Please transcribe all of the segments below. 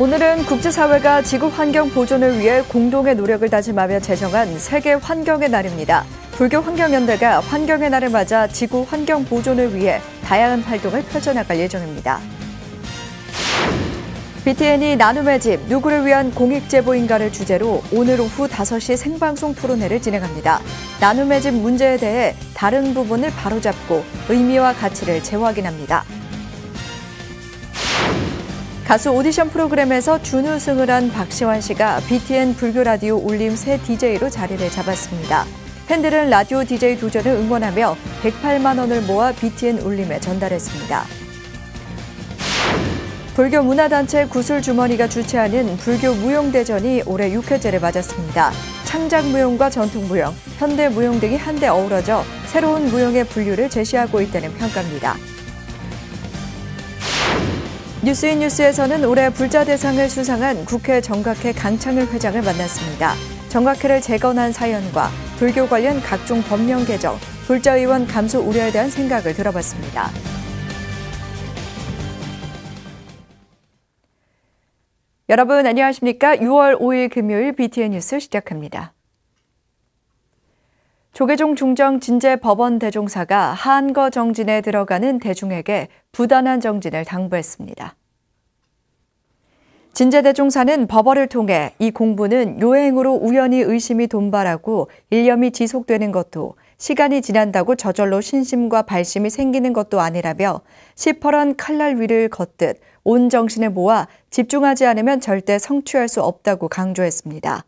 오늘은 국제사회가 지구 환경 보존을 위해 공동의 노력을 다짐하며 제정한 세계 환경의 날입니다. 불교 환경연대가 환경의 날을 맞아 지구 환경 보존을 위해 다양한 활동을 펼쳐나갈 예정입니다. BTN이 나눔의 집, 누구를 위한 공익제보인가를 주제로 오늘 오후 5시 생방송 토론회를 진행합니다. 나눔의 집 문제에 대해 다른 부분을 바로잡고 의미와 가치를 재확인합니다. 가수 오디션 프로그램에서 준우승을 한 박시환 씨가 BTN 불교 라디오 울림 새 DJ로 자리를 잡았습니다. 팬들은 라디오 DJ 도전을 응원하며 108만 원을 모아 BTN 울림에 전달했습니다. 불교 문화단체 구슬주머니가 주최하는 불교 무용대전이 올해 6회째를 맞았습니다. 창작무용과 전통무용, 현대무용 등이 한데 어우러져 새로운 무용의 분류를 제시하고 있다는 평가입니다. 뉴스인 뉴스에서는 올해 불자대상을 수상한 국회 정각회 강창일 회장을 만났습니다. 정각회를 재건한 사연과 불교 관련 각종 법령 개정, 불자의원 감소 우려에 대한 생각을 들어봤습니다. 여러분 안녕하십니까? 6월 5일 금요일 BTN 뉴스 시작합니다. 조계종 중정 진제 법원 대종사가 한거 정진에 들어가는 대중에게 부단한 정진을 당부했습니다. 진제 대종사는 법원을 통해 이 공부는 요행으로 우연히 의심이 돈발하고 일념이 지속되는 것도 시간이 지난다고 저절로 신심과 발심이 생기는 것도 아니라며 시퍼런 칼날 위를 걷듯 온 정신을 모아 집중하지 않으면 절대 성취할 수 없다고 강조했습니다.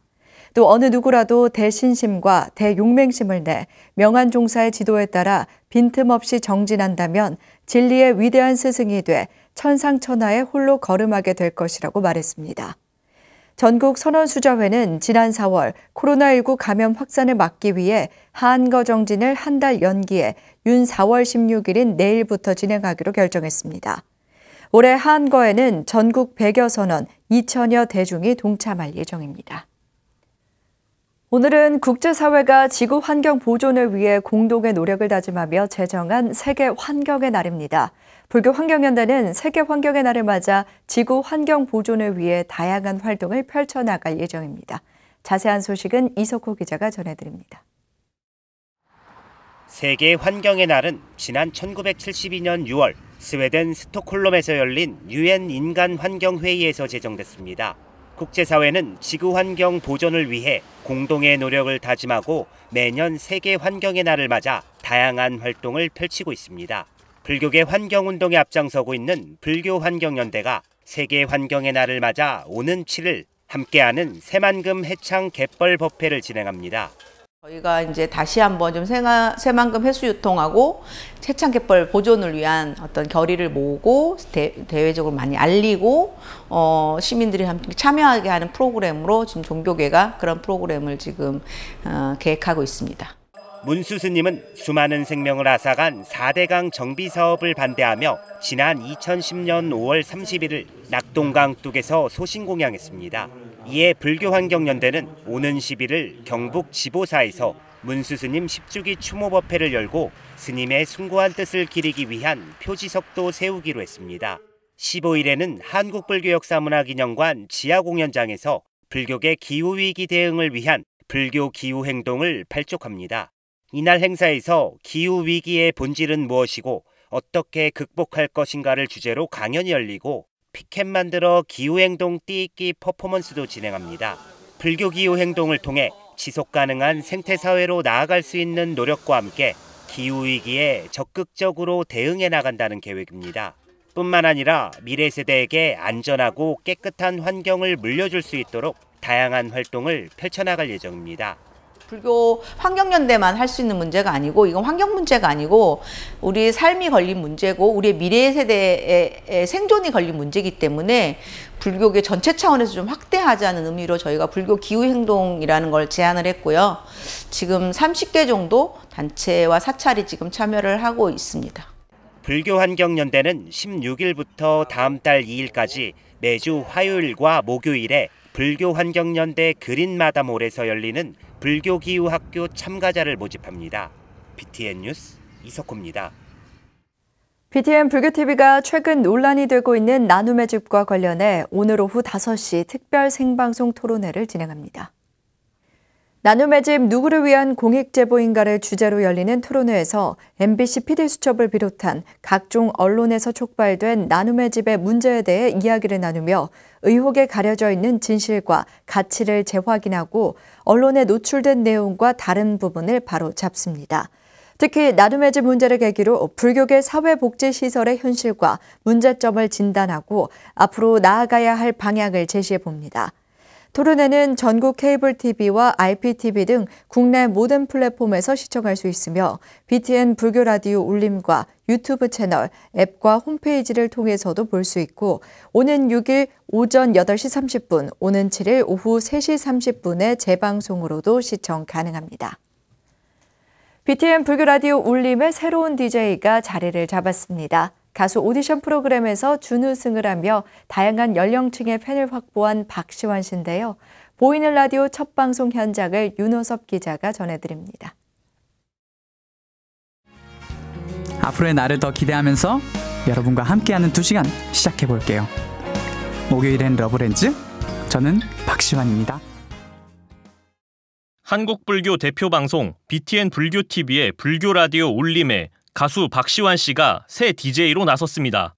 또 어느 누구라도 대신심과 대용맹심을 내 명한 종사의 지도에 따라 빈틈없이 정진한다면 진리의 위대한 스승이 돼 천상천하에 홀로 걸음하게 될 것이라고 말했습니다. 전국 선원수자회는 지난 4월 코로나19 감염 확산을 막기 위해 한거 정진을 한 달 연기해 윤 4월 16일인 내일부터 진행하기로 결정했습니다. 올해 한거에는 전국 100여 선원 2천여 대중이 동참할 예정입니다. 오늘은 국제사회가 지구 환경 보존을 위해 공동의 노력을 다짐하며 제정한 세계 환경의 날입니다. 불교 환경연대는 세계 환경의 날을 맞아 지구 환경 보존을 위해 다양한 활동을 펼쳐나갈 예정입니다. 자세한 소식은 이석호 기자가 전해드립니다. 세계 환경의 날은 지난 1972년 6월 스웨덴 스톡홀름에서 열린 UN 인간환경회의에서 제정됐습니다. 국제사회는 지구환경 보존을 위해 공동의 노력을 다짐하고 매년 세계 환경의 날을 맞아 다양한 활동을 펼치고 있습니다. 불교계 환경운동에 앞장서고 있는 불교환경연대가 세계 환경의 날을 맞아 오는 7일 함께하는 새만금 해창 갯벌 법회를 진행합니다. 저희가 이제 다시 한번 좀 새만금 해수 유통하고 해창 갯벌 보존을 위한 어떤 결의를 모으고 대외적으로 많이 알리고 시민들이 함께 참여하게 하는 프로그램으로 지금 종교계가 그런 프로그램을 지금 계획하고 있습니다. 문수 스님은 수많은 생명을 앗아간 4대강 정비 사업을 반대하며 지난 2010년 5월 31일 낙동강 뚝에서 소신공양했습니다. 이에 불교환경연대는 오는 11일 경북 지보사에서 문수 스님 10주기 추모법회를 열고 스님의 숭고한 뜻을 기리기 위한 표지석도 세우기로 했습니다. 15일에는 한국불교역사문화기념관 지하공연장에서 불교계 기후위기 대응을 위한 불교 기후행동을 발족합니다. 이날 행사에서 기후위기의 본질은 무엇이고 어떻게 극복할 것인가를 주제로 강연이 열리고 피켓 만들어 기후행동 띠익기 퍼포먼스도 진행합니다. 불교 기후행동을 통해 지속가능한 생태사회로 나아갈 수 있는 노력과 함께 기후위기에 적극적으로 대응해 나간다는 계획입니다. 뿐만 아니라 미래 세대에게 안전하고 깨끗한 환경을 물려줄 수 있도록 다양한 활동을 펼쳐나갈 예정입니다. 불교 환경연대만 할 수 있는 문제가 아니고 이건 환경 문제가 아니고 우리의 삶이 걸린 문제고 우리의 미래 세대의 생존이 걸린 문제이기 때문에 불교계 전체 차원에서 좀 확대하자는 의미로 저희가 불교 기후행동이라는 걸 제안을 했고요. 지금 30개 정도 단체와 사찰이 지금 참여를 하고 있습니다. 불교환경연대는 16일부터 다음 달 2일까지 매주 화요일과 목요일에 불교환경연대 그린마다몰에서 열리는 불교기후학교 참가자를 모집합니다. BTN 뉴스 이석호입니다. BTN 불교TV가 최근 논란이 되고 있는 나눔의 집과 관련해 오늘 오후 5시 특별 생방송 토론회를 진행합니다. 나눔의 집 누구를 위한 공익제보인가를 주제로 열리는 토론회에서 MBC PD수첩을 비롯한 각종 언론에서 촉발된 나눔의 집의 문제에 대해 이야기를 나누며 의혹에 가려져 있는 진실과 가치를 재확인하고 언론에 노출된 내용과 다른 부분을 바로 잡습니다. 특히 나눔의 집 문제를 계기로 불교계 사회복지시설의 현실과 문제점을 진단하고 앞으로 나아가야 할 방향을 제시해 봅니다. 토론회는 전국 케이블 TV와 IPTV 등 국내 모든 플랫폼에서 시청할 수 있으며 BTN 불교 라디오 울림과 유튜브 채널, 앱과 홈페이지를 통해서도 볼 수 있고 오는 6일 오전 8시 30분, 오는 7일 오후 3시 30분에 재방송으로도 시청 가능합니다. BTN 불교 라디오 울림의 새로운 DJ가 자리를 잡았습니다. 가수 오디션 프로그램에서 준우승을 하며 다양한 연령층의 팬을 확보한 박시환 씨인데요. 보이는 라디오 첫 방송 현장을 윤호섭 기자가 전해드립니다. 앞으로의 나를 더 기대하면서 여러분과 함께하는 2시간 시작해볼게요. 목요일엔 러브렌즈, 저는 박시환입니다. 한국불교 대표 방송 BTN 불교TV의 불교 라디오 울림에 가수 박시환 씨가 새 DJ로 나섰습니다.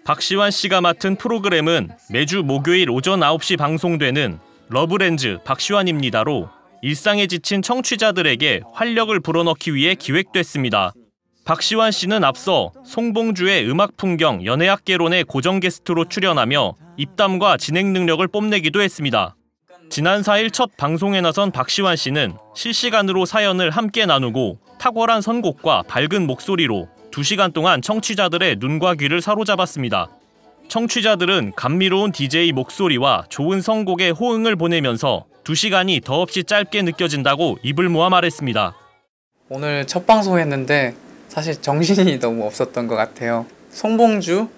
박시환 씨가 맡은 프로그램은 매주 목요일 오전 9시 방송되는 러브렌즈 박시환입니다로 일상에 지친 청취자들에게 활력을 불어넣기 위해 기획됐습니다. 박시환 씨는 앞서 송봉주의 음악풍경 연애학개론의 고정 게스트로 출연하며 입담과 진행 능력을 뽐내기도 했습니다. 지난 4일 첫 방송에 나선 박시환 씨는 실시간으로 사연을 함께 나누고 탁월한 선곡과 밝은 목소리로 2시간 동안 청취자들의 눈과 귀를 사로잡았습니다. 청취자들은 감미로운 DJ 목소리와 좋은 선곡에 호응을 보내면서 2시간이 더없이 짧게 느껴진다고 입을 모아 말했습니다. 오늘 첫 방송했는데 사실 정신이 너무 없었던 것 같아요. 송봉주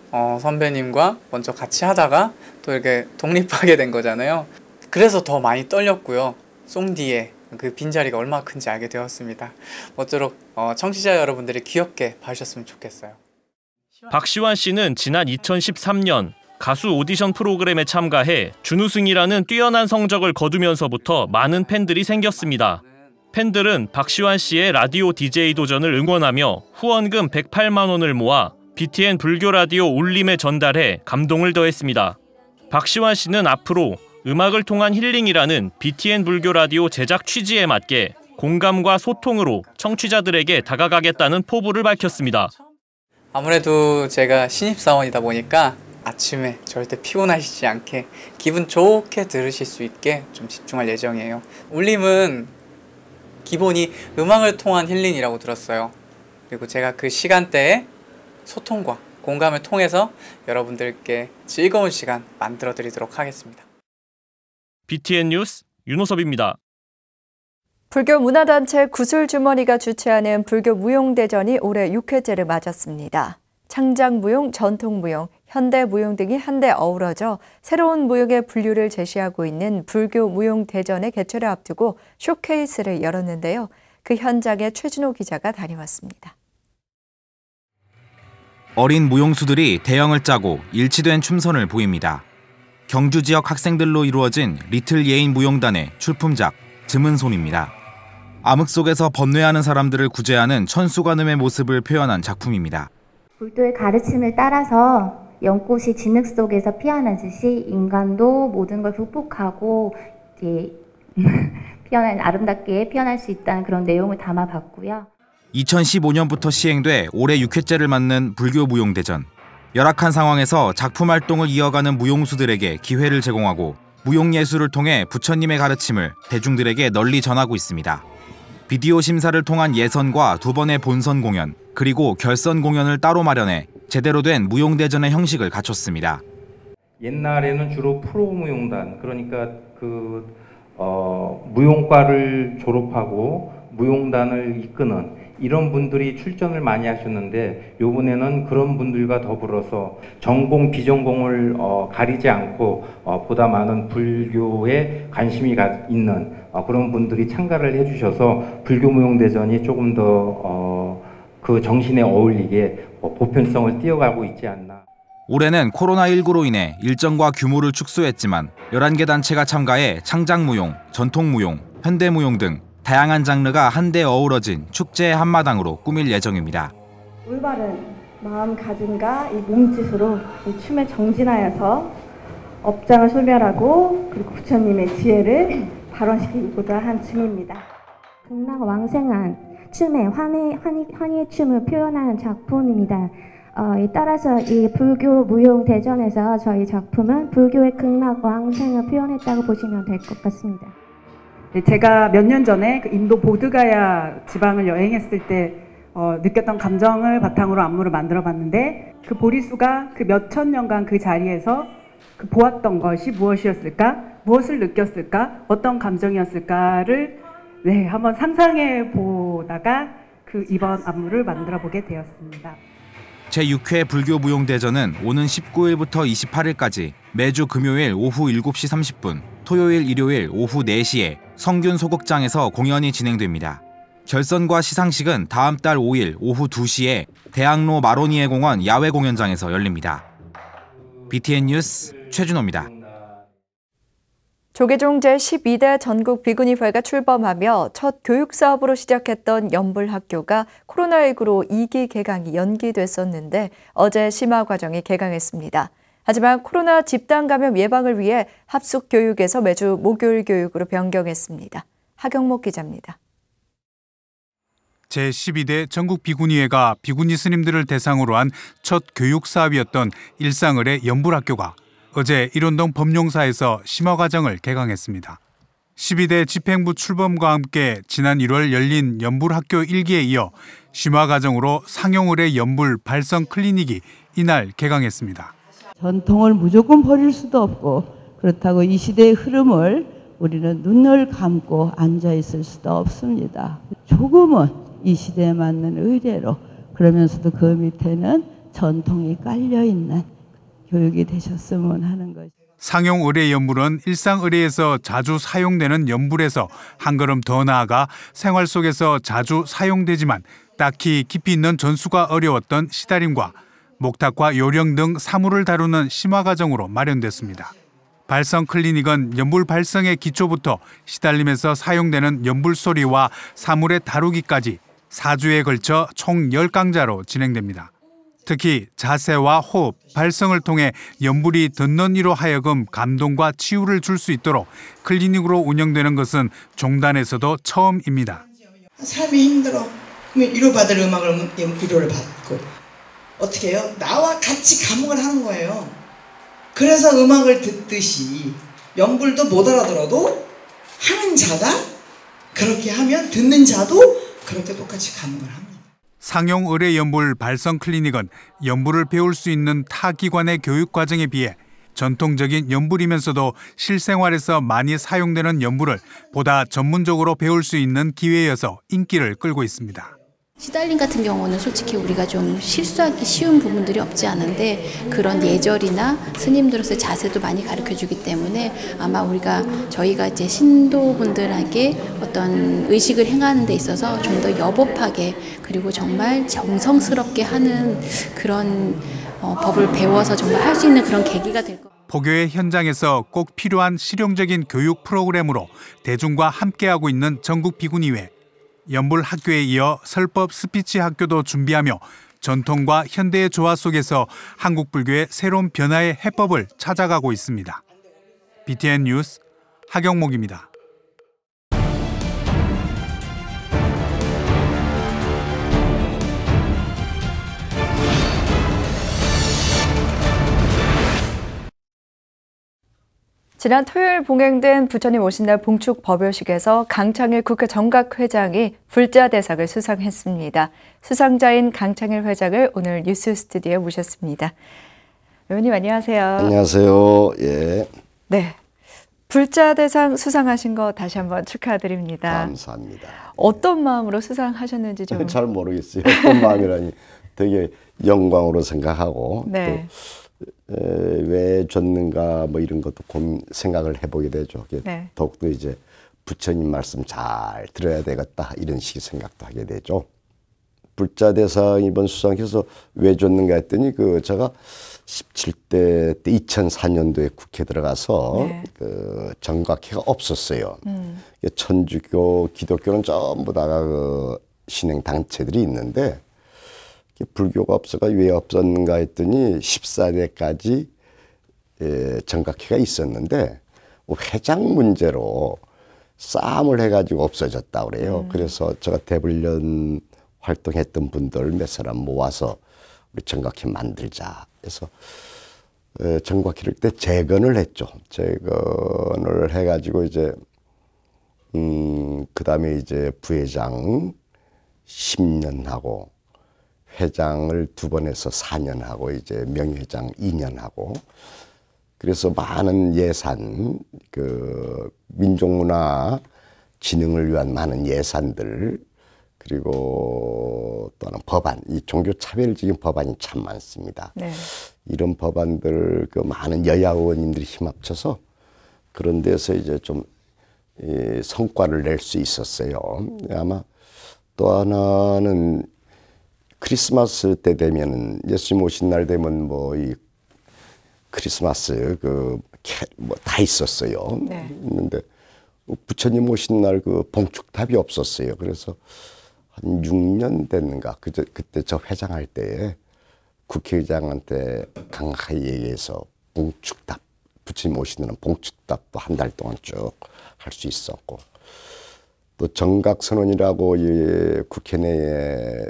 선배님과 먼저 같이 하다가 또 이렇게 독립하게 된 거잖아요. 그래서 더 많이 떨렸고요. 송디의 그 빈자리가 얼마나 큰지 알게 되었습니다. 모쪼록 청취자 여러분들이 귀엽게 봐주셨으면 좋겠어요. 박시환 씨는 지난 2013년 가수 오디션 프로그램에 참가해 준우승이라는 뛰어난 성적을 거두면서부터 많은 팬들이 생겼습니다. 팬들은 박시환 씨의 라디오 DJ 도전을 응원하며 후원금 108만 원을 모아 BTN 불교 라디오 울림에 전달해 감동을 더했습니다. 박시환 씨는 앞으로 음악을 통한 힐링이라는 BTN 불교 라디오 제작 취지에 맞게 공감과 소통으로 청취자들에게 다가가겠다는 포부를 밝혔습니다. 아무래도 제가 신입사원이다 보니까 아침에 절대 피곤하시지 않게 기분 좋게 들으실 수 있게 좀 집중할 예정이에요. 울림은 기본이 음악을 통한 힐링이라고 들었어요. 그리고 제가 그 시간대에 소통과 공감을 통해서 여러분들께 즐거운 시간 만들어 드리도록 하겠습니다. BTN 뉴스 윤호섭입니다. 불교 문화단체 구슬주머니가 주최하는 불교 무용대전이 올해 6회째를 맞았습니다. 창작무용, 전통무용, 현대무용 등이 한데 어우러져 새로운 무용의 분류를 제시하고 있는 불교 무용대전의 개최를 앞두고 쇼케이스를 열었는데요. 그 현장에 최진호 기자가 다녀왔습니다. 어린 무용수들이 대형을 짜고 일치된 춤선을 보입니다. 경주 지역 학생들로 이루어진 리틀 예인 무용단의 출품작 즈문손입니다. 암흑 속에서 번뇌하는 사람들을 구제하는 천수관음의 모습을 표현한 작품입니다. 불도의 가르침을 따라서 연꽃이 진흙 속에서 피어나듯이 인간도 모든 걸 극복하고 아름답게 피어날 수 있다는 그런 내용을 담아봤고요. 2015년부터 시행돼 올해 6회째를 맞는 불교 무용대전. 열악한 상황에서 작품 활동을 이어가는 무용수들에게 기회를 제공하고 무용예술을 통해 부처님의 가르침을 대중들에게 널리 전하고 있습니다. 비디오 심사를 통한 예선과 2번의 본선 공연, 그리고 결선 공연을 따로 마련해 제대로 된 무용대전의 형식을 갖췄습니다. 옛날에는 주로 프로무용단, 그러니까 무용과를 졸업하고 무용단을 이끄는 이런 분들이 출전을 많이 하셨는데, 이번에는 그런 분들과 더불어서 전공, 비전공을 가리지 않고 보다 많은 불교에 관심이 있는 그런 분들이 참가를 해주셔서 불교무용대전이 조금 더 그 정신에 어울리게 보편성을 띄어가고 있지 않나. 올해는 코로나19로 인해 일정과 규모를 축소했지만 11개 단체가 참가해 창작무용, 전통무용, 현대무용 등 다양한 장르가 한데 어우러진 축제의 한마당으로 꾸밀 예정입니다. 올바른 마음가짐과 이 몸짓으로 이 춤에 정진하여서 업장을 소멸하고 그리고 부처님의 지혜를 발원시키고자 한 춤입니다. 극락왕생한 춤의 환희의 춤을 표현하는 작품입니다. 따라서 이 불교 무용 대전에서 저희 작품은 불교의 극락왕생을 표현했다고 보시면 될 것 같습니다. 네, 제가 몇 년 전에 그 인도 보드가야 지방을 여행했을 때 느꼈던 감정을 바탕으로 안무를 만들어 봤는데, 그 보리수가 그 몇천 년간 그 자리에서 그 보았던 것이 무엇이었을까, 무엇을 느꼈을까, 어떤 감정이었을까를 한번 상상해 보다가 그 이번 안무를 만들어 보게 되었습니다. 제6회 불교무용대전은 오는 19일부터 28일까지 매주 금요일 오후 7시 30분, 토요일, 일요일 오후 4시에 성균 소극장에서 공연이 진행됩니다. 결선과 시상식은 다음 달 5일 오후 2시에 대학로 마로니에 공원 야외 공연장에서 열립니다. BTN 뉴스 최준호입니다. 조계종 제12대 전국 비구니회가 출범하며 첫 교육 사업으로 시작했던 연불학교가 코로나19로 2기 개강이 연기됐었는데 어제 심화 과정이 개강했습니다. 하지만 코로나 집단 감염 예방을 위해 합숙 교육에서 매주 목요일 교육으로 변경했습니다. 하경목 기자입니다. 제12대 전국 비구니회가 비구니 스님들을 대상으로 한 첫 교육 사업이었던 일상을의 연불학교가 어제 일원동 법룡사에서 심화 과정을 개강했습니다. 12대 집행부 출범과 함께 지난 1월 열린 연불학교 1기에 이어 심화 과정으로 상용을의 연불 발성 클리닉이 이날 개강했습니다. 전통을 무조건 버릴 수도 없고, 그렇다고 이 시대의 흐름을 우리는 눈을 감고 앉아 있을 수도 없습니다. 조금은 이 시대에 맞는 의례로, 그러면서도 그 밑에는 전통이 깔려 있는 교육이 되셨으면 하는 것입니다. 상용 의례 연불은 일상 의례에서 자주 사용되는 연불에서 한 걸음 더 나아가 생활 속에서 자주 사용되지만 딱히 깊이 있는 전수가 어려웠던 시다림과 목탁과 요령 등 사물을 다루는 심화 과정으로 마련됐습니다. 발성 클리닉은 연불 발성의 기초부터 시달림에서 사용되는 연불 소리와 사물의 다루기까지 4주에 걸쳐 총 10강좌로 진행됩니다. 특히 자세와 호흡, 발성을 통해 연불이 듣는 이로 하여금 감동과 치유를 줄 수 있도록 클리닉으로 운영되는 것은 종단에서도 처음입니다. 삶이 힘들어. 그러면 위로받을 음악을 위로를 받고, 어떻게 해요? 나와 같이 감흥을 하는 거예요. 그래서 음악을 듣듯이 연불도 못 알아들어도 하는 자가 그렇게 하면 듣는 자도 그렇게 똑같이 감흥을 합니다. 상용 의례 연불 발성 클리닉은 연불을 배울 수 있는 타 기관의 교육 과정에 비해 전통적인 연불이면서도 실생활에서 많이 사용되는 연불을 보다 전문적으로 배울 수 있는 기회여서 인기를 끌고 있습니다. 시달림 같은 경우는 솔직히 우리가 좀 실수하기 쉬운 부분들이 없지 않은데, 그런 예절이나 스님들로서의 자세도 많이 가르쳐주기 때문에 아마 저희가 이제 신도분들에게 어떤 의식을 행하는 데 있어서 좀 더 여법하게, 그리고 정말 정성스럽게 하는 그런 법을 배워서 정말 할 수 있는 그런 계기가 될 것 같아요. 포교의 현장에서 꼭 필요한 실용적인 교육 프로그램으로 대중과 함께하고 있는 전국 비구니회. 연불 학교에 이어 설법 스피치 학교도 준비하며 전통과 현대의 조화 속에서 한국 불교의 새로운 변화의 해법을 찾아가고 있습니다. BTN 뉴스 하경목입니다. 지난 토요일 봉행된 부처님 오신 날 봉축 법요식에서 강창일 국회 정각회장이 불자 대상을 수상했습니다. 수상자인 강창일 회장을 오늘 뉴스 스튜디오에 모셨습니다. 의원님 안녕하세요. 안녕하세요. 예. 네, 불자 대상 수상하신 거 다시 한번 축하드립니다. 감사합니다. 어떤 마음으로 수상하셨는지 좀. 잘 모르겠어요. 어떤 마음이라니 되게 영광으로 생각하고 네. 또 왜 줬는가 뭐 이런 것도 생각을 해보게 되죠. 네. 더욱더 이제 부처님 말씀 잘 들어야 되겠다 이런 식의 생각도 하게 되죠. 불자 대상 이번 수상해서 왜 줬는가 했더니 제가 17대 때 2004년도에 국회 들어가서 네. 정각회가 없었어요. 천주교, 기독교는 전부 다가 신행 단체들이 있는데 불교가 없어가 왜 없었는가 했더니 14대까지 정각회가 있었는데 회장 문제로 싸움을 해가지고 없어졌다 그래요. 그래서 제가 대불련 활동했던 분들 몇 사람 모아서 우리 정각회 만들자 해서 정각회를 때 재건을 했죠. 재건을 해가지고 이제 그 다음에 이제 부회장 10년 하고 회장을 2번 해서 4년 하고 이제 명예회장 2년 하고 그래서 많은 예산 민족문화 진흥을 위한 많은 예산들 그리고 또 하나 법안, 이 종교차별적인 법안이 참 많습니다. 네. 이런 법안들 많은 여야 의원님들이 힘합쳐서 그런 데서 이제 좀 성과를 낼 수 있었어요. 아마 또 하나는 크리스마스 때 되면은 예수님 오신 날 되면 이 크리스마스 다 있었어요. 네. 있는데 부처님 오신 날 봉축탑이 없었어요. 그래서 한 6년 됐는가 그때 저 회장할 때에 국회의장한테 강하게 얘기해서 봉축탑 부처님 오시는 날 봉축탑도 한 달 동안 쭉 할 수 있었고 또 정각선언이라고 국회 내에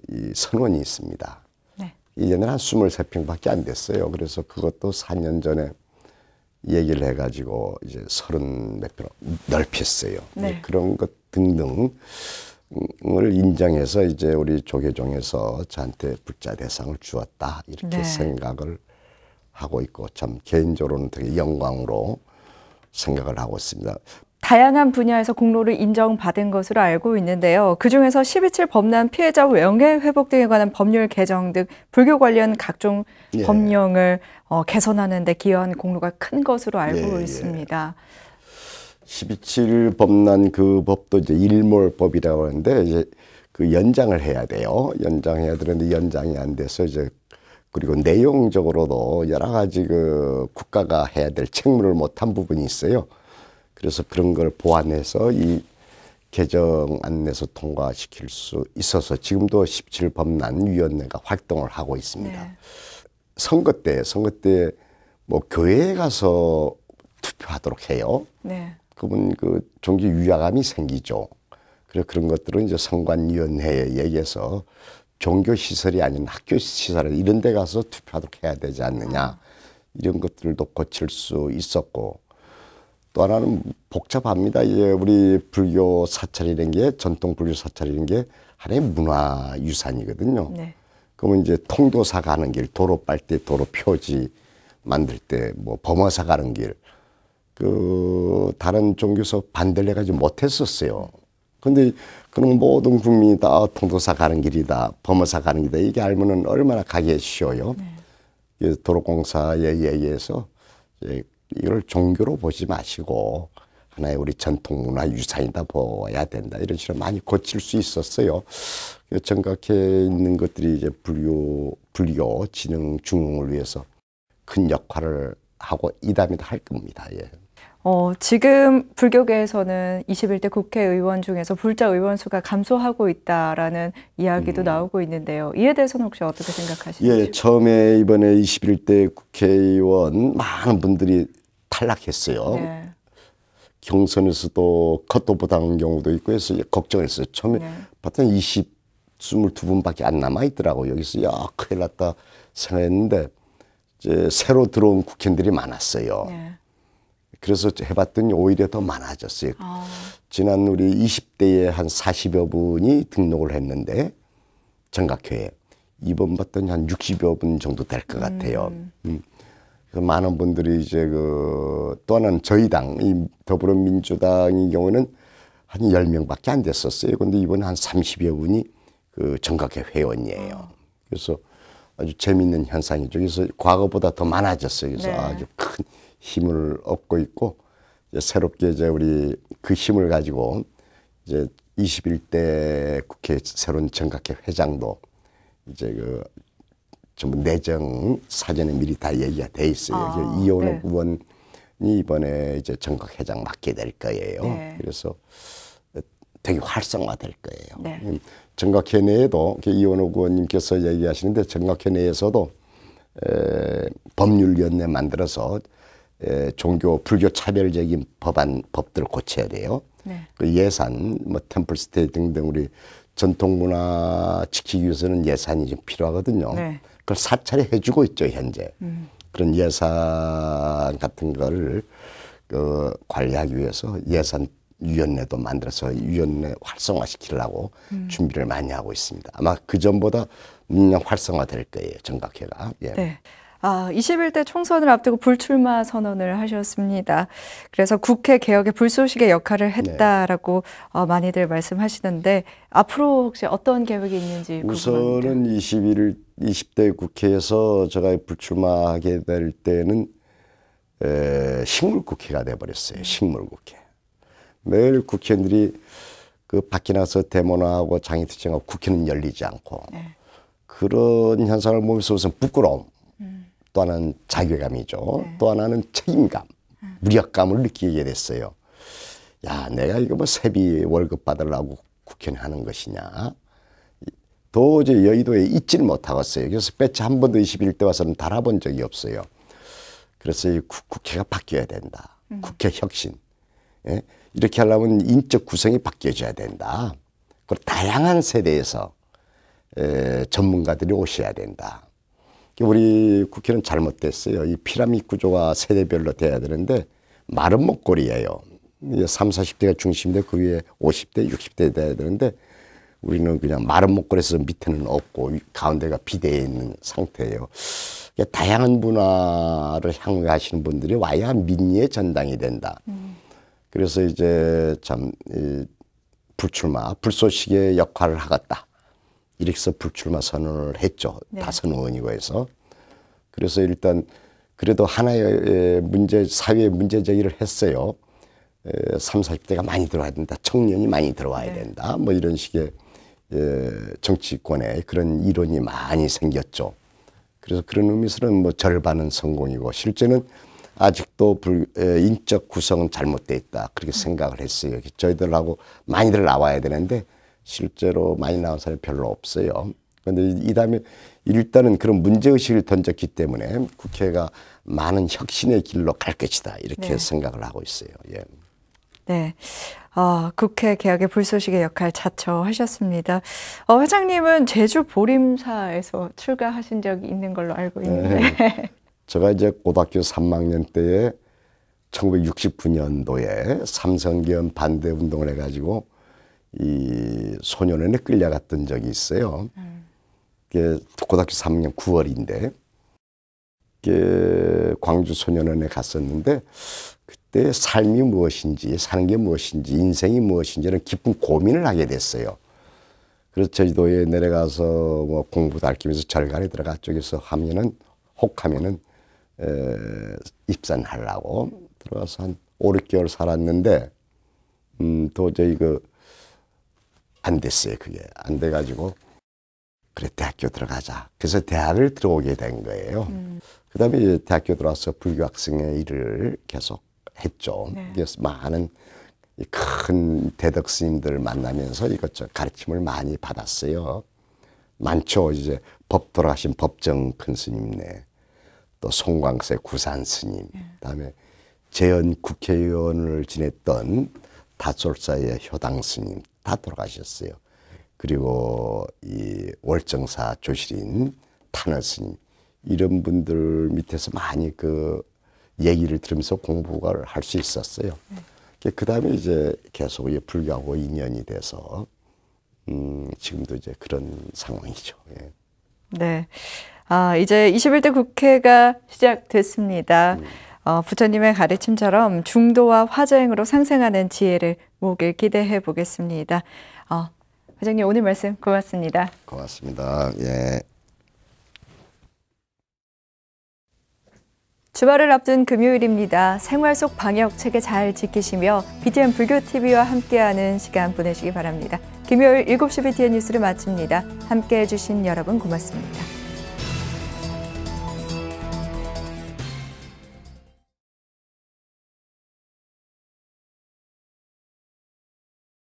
이 선언이 있습니다. 네. 이제는 한 23평밖에 안 됐어요. 그래서 그것도 4년 전에 얘기를 해가지고 이제 30몇 평 넓혔어요. 네. 그런 것 등등을 인정해서 이제 우리 조계종에서 저한테 불자 대상을 주었다 이렇게 네. 생각을 하고 있고 참 개인적으로는 되게 영광으로 생각을 하고 있습니다. 다양한 분야에서 공로를 인정받은 것으로 알고 있는데요. 그중에서 12.7 법난 피해자 명예회복 등에 관한 법률 개정 등 불교 관련 각종 예. 법령을 개선하는 데 기여한 공로가 큰 것으로 알고 예, 있습니다. 12.7 법난 그 법도 이제 일몰법이라고 하는데 이제 연장을 해야 돼요. 연장해야 되는데 연장이 안 돼서 이제 그리고 내용적으로도 여러 가지 국가가 해야 될 책무를 못한 부분이 있어요. 그래서 그런 걸 보완해서 이 개정안에서 통과시킬 수 있어서 지금도 17 법난위원회가 활동을 하고 있습니다. 네. 선거 때 교회에 가서 투표하도록 해요. 네. 그러면 종교 위화감이 생기죠. 그래서 그런 것들은 이제 선관위원회에 얘기해서 종교 시설이 아닌 학교 시설 이런 데 가서 투표하도록 해야 되지 않느냐. 이런 것들도 고칠 수 있었고 또 하나는 복잡합니다. 이제 우리 불교 사찰이라는 게 전통 불교 사찰이라는 게 하나의 문화유산이거든요. 네. 그러면 이제 통도사 가는 길, 도로 빨대, 도로 표지 만들 때 범어사 가는 길, 다른 종교에서 반대를 해가지고 못했었어요. 근데 그런 모든 국민이 다 통도사 가는 길이다, 범어사 가는 길이다 이게 알면은 얼마나 가기 쉬워요. 네. 도로공사에 얘기해서 이걸 종교로 보지 마시고 하나의 우리 전통문화 유산이다 보아야 된다 이런 식으로 많이 고칠 수 있었어요. 정각해 있는 것들이 이제 불교 진흥 중흥을 위해서 큰 역할을 하고 이담이다 할 겁니다. 예. 지금 불교계에서는 21대 국회의원 중에서 불자 의원 수가 감소하고 있다라는 이야기도 나오고 있는데요. 이에 대해서는 혹시 어떻게 생각하시는지? 예, 처음에 이번에 21대 국회의원 많은 분들이 탈락했어요. 네. 경선에서도 컷오프 당한 경우도 있고 해서 걱정을 했어요. 처음에 네. 봤더니 22분밖에 안 남아있더라고요. 여기서 야 큰일 났다 생각했는데 이제 새로 들어온 국회의원들이 많았어요. 네. 그래서 해봤더니 오히려 더 많아졌어요. 지난 우리 20대에 한 40여 분이 등록을 했는데 정각회에 이번 봤더니 한 60여 분 정도 될 것 같아요. 그래서 많은 분들이 이제 또 하나는 저희 당, 이 더불어민주당의 경우는 한 10명밖에 안 됐었어요. 근데 이번에 한 30여 분이 정각회 회원이에요. 그래서 아주 재미있는 현상이죠. 그래서 과거보다 더 많아졌어요. 그래서 네. 아주 큰 힘을 얻고 있고 이제 새롭게 이제 우리 그 힘을 가지고 이제 21대 국회 새로운 정각회 회장도 이제 그 전부 내정 사전에 미리 다 얘기가 돼 있어요. 이원호 네. 의원이 이번에 이제 정각회장 맡게 될 거예요. 네. 그래서 되게 활성화될 거예요. 네. 정각회 내에도 이원호 의원님께서 얘기하시는데 정각회 내에서도 법률위원회 만들어서 종교 불교 차별적인 법들을 고쳐야 돼요. 네. 그 예산, 뭐 템플스테이 등등 우리 전통문화 지키기 위해서는 예산이 좀 필요하거든요. 네. 그걸 사찰이 해주고 있죠 현재. 그런 예산 같은 거를 관리하기 위해서 예산위원회도 만들어서 위원회 활성화시키려고 준비를 많이 하고 있습니다. 아마 그 전보다 능력 활성화될 거예요 정각회가. 예. 네. 21대 총선을 앞두고 불출마 선언을 하셨습니다. 그래서 국회 개혁의 불쏘시개 역할을 했다라고 많이들 말씀하시는데 앞으로 혹시 어떤 계획이 있는지 우선은 20대 국회에서 제가 불출마하게 될 때는 식물국회가 돼버렸어요. 식물국회. 매일 국회의원들이 그 밖에 나서 데모나 하고 장애투쟁하고 국회는 열리지 않고 그런 현상을 보면서 우선 부끄러움, 또 하나는 자괴감이죠. 또 하나는 책임감, 무력감을 느끼게 됐어요. 야, 내가 이거 뭐 세비 월급 받으려고 국회는 하는 것이냐. 도저히 여의도에 있지를 못하겠어요. 그래서 배치 한 번도 21대 와서는 달아본 적이 없어요. 그래서 이 국회가 바뀌어야 된다. 국회 혁신. 예? 이렇게 하려면 인적 구성이 바뀌어져야 된다. 그리고 다양한 세대에서 전문가들이 오셔야 된다. 우리 국회는 잘못됐어요. 이 피라미드 구조가 세대별로 돼야 되는데 마른 목걸이에요. 30, 40대가 중심인데 그 위에 50대, 60대 돼야 되는데 우리는 그냥 마른 목걸이에서 밑에는 없고 가운데가 비대해 있는 상태예요. 다양한 문화를 향유하시는 분들이 와야 민의의 전당이 된다. 그래서 이제 참 불출마, 불쏘시개 역할을 하겠다. 이렇게 해서 불출마 선언을 했죠. 네. 다선 의원이고 해서. 그래서 일단 그래도 하나의 사회의 문제 제기를 했어요. 30, 40대가 많이 들어와야 된다. 청년이 많이 들어와야 된다. 뭐 이런 식의 정치권에 그런 이론이 많이 생겼죠. 그래서 그런 의미에서는 뭐 절반은 성공이고 실제는 아직도 인적 구성은 잘못되어 있다. 그렇게 생각을 했어요. 저희들하고 많이들 나와야 되는데 실제로 많이 나온 사람이 별로 없어요. 그런데 이 다음에 일단은 그런 문제의식을 던졌기 때문에 국회가 많은 혁신의 길로 갈 것이다. 이렇게 생각을 하고 있어요. 예. 네. 국회 개혁의 불쏘시개 역할 자처하셨습니다. 회장님은 제주 보림사에서 출가하신 적이 있는 걸로 알고 있는데. 네. 제가 이제 고등학교 3학년 때에 1969년도에 삼성기업 반대 운동을 해가지고 이 소년원에 끌려갔던 적이 있어요. 고등학교 3학년 9월인데 광주 소년원에 갔었는데 그때 삶이 무엇인지 사는 게 무엇인지 인생이 무엇인지는 깊은 고민을 하게 됐어요. 그래서 제주도에 내려가서 뭐 공부도 가르치면서 절간에 들어가 쪽에서 혹하면은 입산하려고 들어가서 한 5, 6개월 살았는데 도저히 안 됐어요. 그게 안 돼가지고 그래 대학교 들어가자. 그래서 대학을 들어오게 된 거예요. 그 다음에 대학교 들어와서 불교 학생의 일을 계속 했죠. 그래서 많은 큰 대덕 스님들 만나면서 이것저것 가르침을 많이 받았어요. 많죠. 이제 돌아가신 법정 큰 스님네, 또 송광세 구산 스님, 그다음에 재연 국회의원을 지냈던 다솔사의 효당 스님 다 돌아가셨어요. 그리고 이 월정사 조실인 탄원 스님 이런 분들 밑에서 많이 얘기를 들으면서 공부를 할 수 있었어요. 그 다음에 이제 계속 불교하고 인연이 돼서 지금도 이제 그런 상황이죠. 예. 네. 이제 21대 국회가 시작됐습니다. 부처님의 가르침처럼 중도와 화저행으로 상생하는 지혜를 모길 기대해 보겠습니다. 회장님 오늘 말씀 고맙습니다. 고맙습니다. 예. 주말을 앞둔 금요일입니다. 생활 속 방역 체계 잘 지키시며 BTN 불교TV와 함께하는 시간 보내시기 바랍니다. 금요일 7시 BTN 뉴스를 마칩니다. 함께해 주신 여러분 고맙습니다.